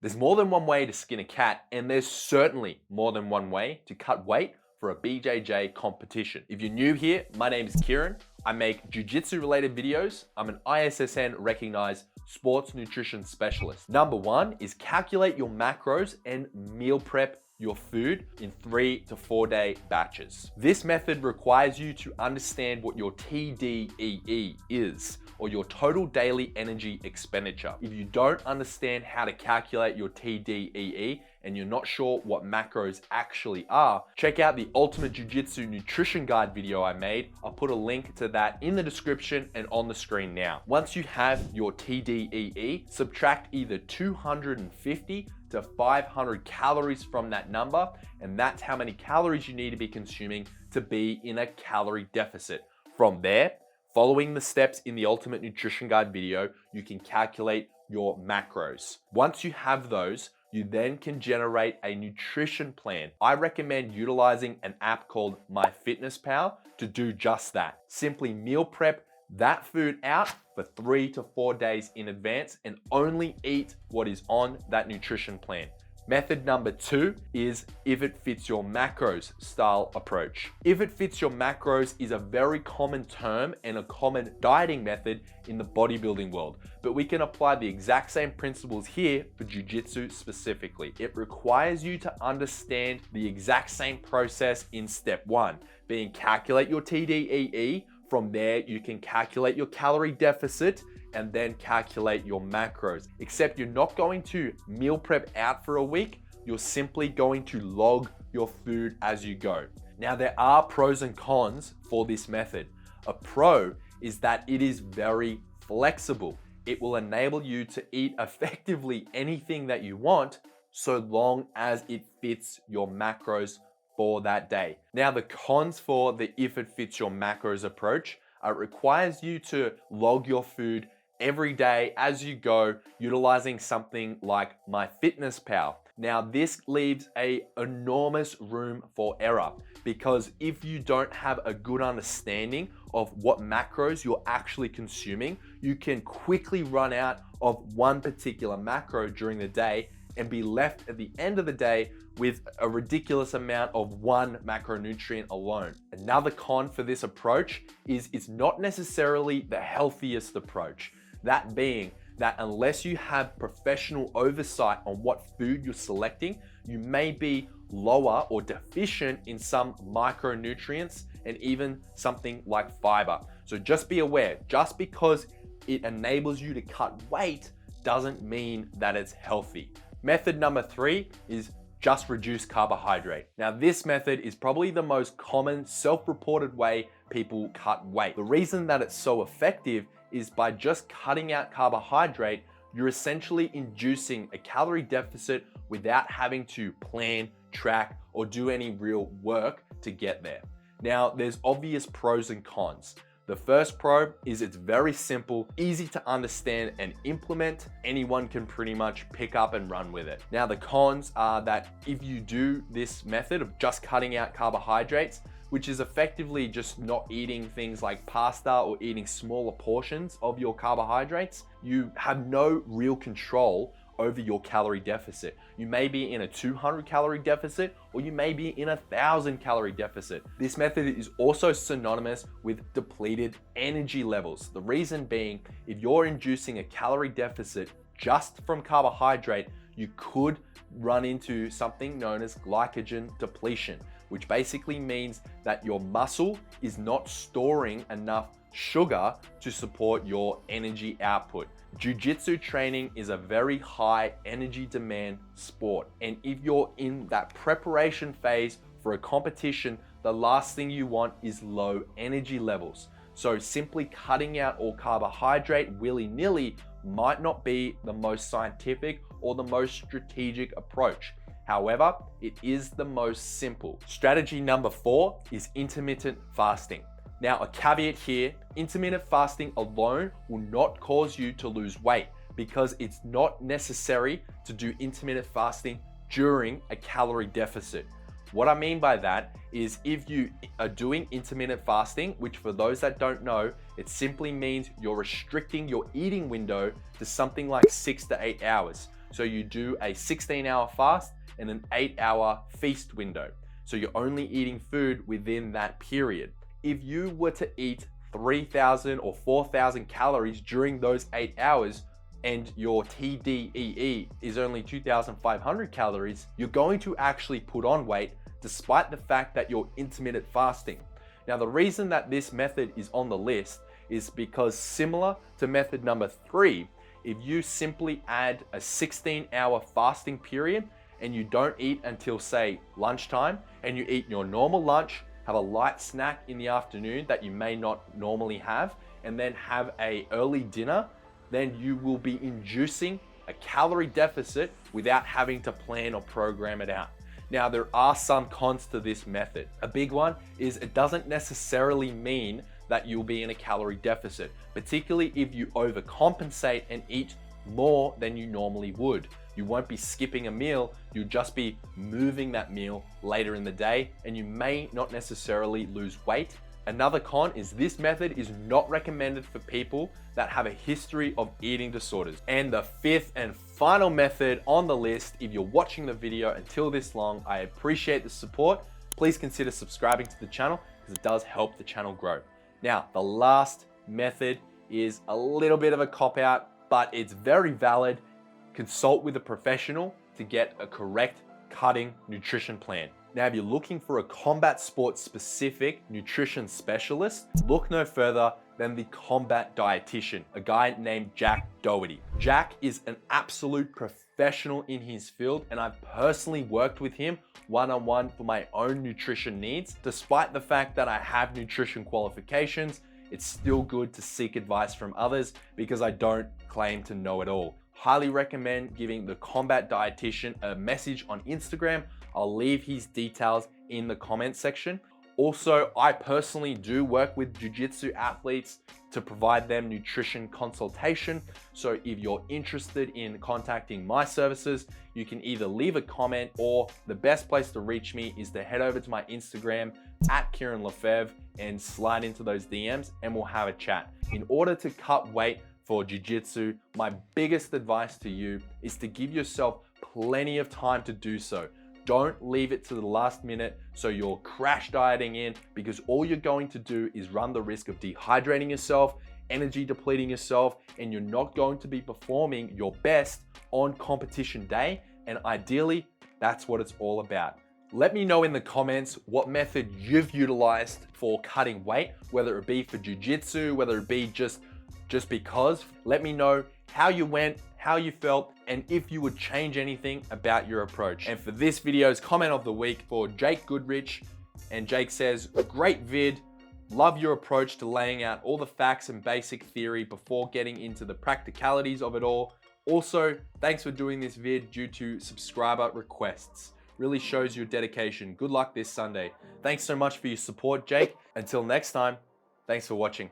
There's more than one way to skin a cat, and there's certainly more than one way to cut weight for a BJJ competition. If you're new here, my name is Kieran. I make Jiu Jitsu related videos. I'm an ISSN recognized sports nutrition specialist. Number one is calculate your macros and meal prep your food in 3 to 4 day batches. This method requires you to understand what your TDEE is, or your total daily energy expenditure. If you don't understand how to calculate your TDEE and you're not sure what macros actually are, check out the Ultimate Jiu Jitsu Nutrition Guide video I made. I'll put a link to that in the description and on the screen now. Once you have your TDEE, subtract either 250 to 500 calories from that number, and that's how many calories you need to be consuming to be in a calorie deficit. From there, following the steps in the Ultimate Nutrition Guide video, you can calculate your macros. Once you have those, you then can generate a nutrition plan. I recommend utilizing an app called MyFitnessPal to do just that. Simply meal prep that food out for 3 to 4 days in advance and only eat what is on that nutrition plan. Method number two is if it fits your macros style approach. If it fits your macros is a very common term and a common dieting method in the bodybuilding world, but we can apply the exact same principles here for jiu-jitsu specifically. It requires you to understand the exact same process in step one, being calculate your TDEE. From there, you can calculate your calorie deficit and then calculate your macros. Except you're not going to meal prep out for a week, you're simply going to log your food as you go. Now, there are pros and cons for this method. A pro is that it is very flexible. It will enable you to eat effectively anything that you want so long as it fits your macros for that day. Now, the cons for the if it fits your macros approach, it requires you to log your food every day as you go, utilizing something like MyFitnessPal. Now, this leaves an enormous room for error, because if you don't have a good understanding of what macros you're actually consuming, you can quickly run out of one particular macro during the day and be left at the end of the day with a ridiculous amount of one macronutrient alone. Another con for this approach is it's not necessarily the healthiest approach. That being that unless you have professional oversight on what food you're selecting, you may be lower or deficient in some micronutrients and even something like fiber. So just be aware, just because it enables you to cut weight doesn't mean that it's healthy. Method number three is just reduce carbohydrate. Now, this method is probably the most common self-reported way people cut weight. The reason that it's so effective is by just cutting out carbohydrate, you're essentially inducing a calorie deficit without having to plan, track, or do any real work to get there. Now, there's obvious pros and cons. The first pro is it's very simple, easy to understand and implement. Anyone can pretty much pick up and run with it. Now, the cons are that if you do this method of just cutting out carbohydrates, which is effectively just not eating things like pasta or eating smaller portions of your carbohydrates, you have no real control over your calorie deficit. You may be in a 200 calorie deficit, or you may be in a 1,000 calorie deficit. This method is also synonymous with depleted energy levels. The reason being, if you're inducing a calorie deficit just from carbohydrate, you could run into something known as glycogen depletion, which basically means that your muscle is not storing enough sugar to support your energy output. Jiu-jitsu training is a very high energy demand sport, and if you're in that preparation phase for a competition, the last thing you want is low energy levels. So simply cutting out all carbohydrate willy-nilly might not be the most scientific or the most strategic approach. However, it is the most simple. Strategy number four is intermittent fasting. Now, a caveat here, intermittent fasting alone will not cause you to lose weight, because it's not necessary to do intermittent fasting during a calorie deficit. What I mean by that is if you are doing intermittent fasting, which for those that don't know, it simply means you're restricting your eating window to something like 6 to 8 hours. So you do a 16-hour fast and an 8-hour feast window. So you're only eating food within that period. If you were to eat 3,000 or 4,000 calories during those 8 hours, and your TDEE is only 2,500 calories, you're going to actually put on weight despite the fact that you're intermittent fasting. Now, the reason that this method is on the list is because, similar to method number 3, if you simply add a 16-hour fasting period and you don't eat until, say, lunchtime, and you eat your normal lunch, have a light snack in the afternoon that you may not normally have, and then have an early dinner, then you will be inducing a calorie deficit without having to plan or program it out. Now, there are some cons to this method. A big one is it doesn't necessarily mean that you'll be in a calorie deficit, particularly if you overcompensate and eat more than you normally would. You won't be skipping a meal, you'll just be moving that meal later in the day, and you may not necessarily lose weight. Another con is this method is not recommended for people that have a history of eating disorders. And the 5th and final method on the list, if you're watching the video until this long, I appreciate the support. Please consider subscribing to the channel because it does help the channel grow. Now, the last method is a little bit of a cop-out, but it's very valid. Consult with a professional to get a correct cutting nutrition plan. Now, if you're looking for a combat sports specific nutrition specialist, look no further than the combat dietitian, a guy named Jack Doherty. Jack is an absolute professional in his field, and I've personally worked with him one-on-one for my own nutrition needs. Despite the fact that I have nutrition qualifications, it's still good to seek advice from others because I don't claim to know it all. Highly recommend giving the combat dietitian a message on Instagram. I'll leave his details in the comment section. Also, I personally do work with jiu-jitsu athletes to provide them nutrition consultation. So if you're interested in contacting my services, you can either leave a comment, or the best place to reach me is to head over to my Instagram at Kieran Lefebvre and slide into those DMs and we'll have a chat. In order to cut weight for jiu-jitsu, my biggest advice to you is to give yourself plenty of time to do so. Don't leave it to the last minute so you're crash dieting in, because all you're going to do is run the risk of dehydrating yourself, energy depleting yourself, and you're not going to be performing your best on competition day. And ideally, that's what it's all about. Let me know in the comments what method you've utilized for cutting weight, whether it be for jiu-jitsu, whether it be just because. Let me know how you went, how you felt, and if you would change anything about your approach. And for this video's comment of the week for Jake Goodrich, and Jake says, great vid, love your approach to laying out all the facts and basic theory before getting into the practicalities of it all. Also, thanks for doing this vid due to subscriber requests. Really shows your dedication. Good luck this Sunday. Thanks so much for your support, Jake. Until next time, thanks for watching.